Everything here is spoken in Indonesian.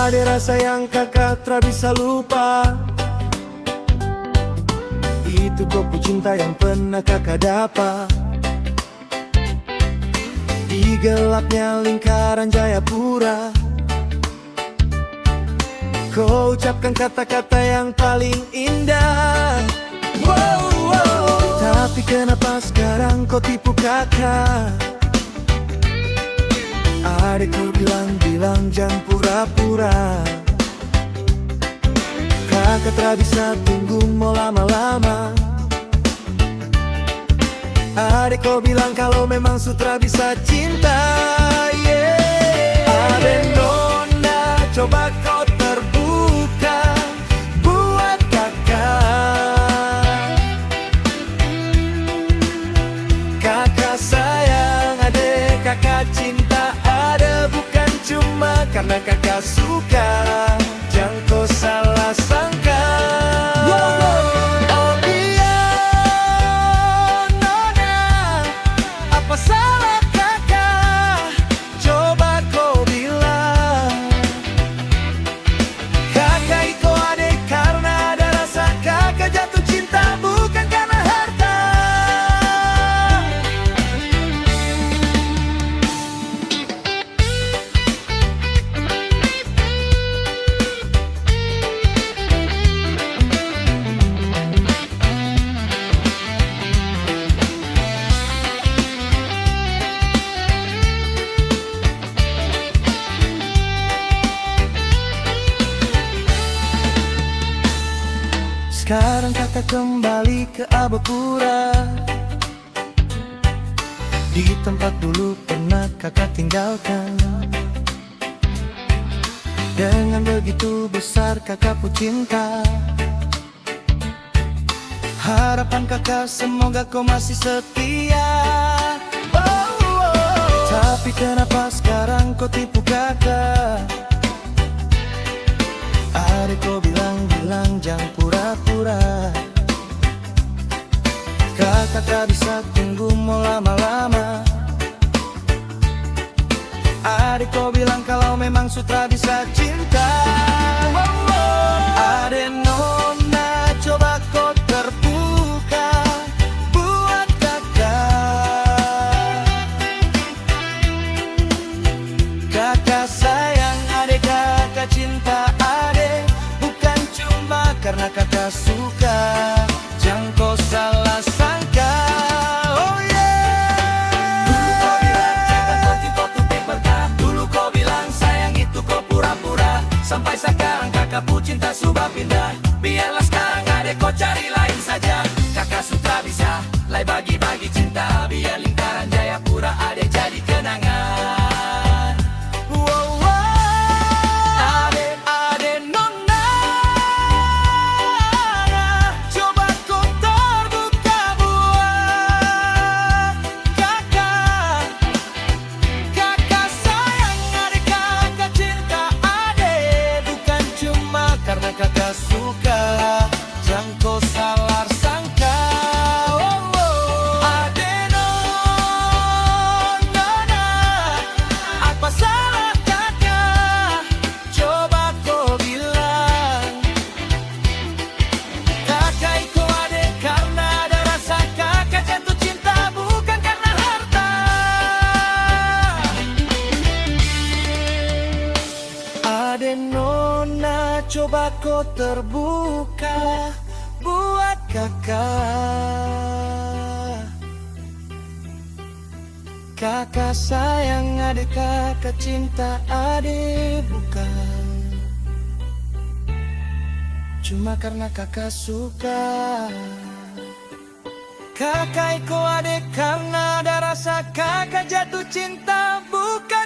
Ada rasa yang kakak tak bisa lupa. Itu kopu cinta yang pernah kakak dapat di gelapnya lingkaran Jayapura. Kau ucapkan kata-kata yang paling indah. Wow, wow. Tapi kenapa sekarang kau tipu kakak? Adikku bilang jangan pura-pura. Kakak tak bisa tunggu mau lama-lama. Adik kau bilang kalau memang sutra bisa cinta, yeah. Ade nona, coba kau terbuka buat kakak. Kakak sayang adek, kakak cinta ada bukan cuma karena kakak suka. Jangan kau salah sangka. Oh iya nona, apa salah kakak? Coba kau bilang. Kakak iko adek karena ada rasa. Kakak jatuh cinta bukan karena harta. Sekarang kakak kembali ke Abapura, di tempat dulu pernah kakak tinggalkan. Dengan begitu besar kakak pun cinta. Harapan kakak semoga kau masih setia. Oh, oh. Tapi kenapa sekarang kau tipu kakak? Adik kau bilang jangan pura-pura. Kakak tak bisa tunggu mau lama-lama. Adik kau bilang kalau memang sutra bisa cinta. Ade nona, coba kau terbuka buat kakak. Kakak sayang adek, kakak cinta adek bukan cuma karena kakak suka. Jangan kau salah sangka. Oh yeah. Dulu kau bilang jangan kau tipu-tipu berkah. Dulu kau bilang sayang itu kau pura-pura. Sampai sekarang kakak pun cinta subah pindah. Biarlah sekarang adek kau cari lain saja. Kakak sutra bisa lai bagi-bagi cinta. Biar lingkaran Jayapura adek jadi kenangan. Wow, wow. Ade nona, coba kau terbuka buat kakak. Kakak sayang adek, kakak cinta adek bukan cuma karena kakak suka. Jangan kau salah sangka. Oh, oh. Ade nona, apa salah kakak? Coba kau bilang. Kakak iko adek karena ada rasa. Kakak jatuh cinta bukan karena harta. Ade nona, coba kau terbuka buat kakak. Kakak sayang adek, kakak cinta adek bukan cuma karena kakak suka. Kakak iko adek karena ada rasa. Kakak jatuh cinta bukan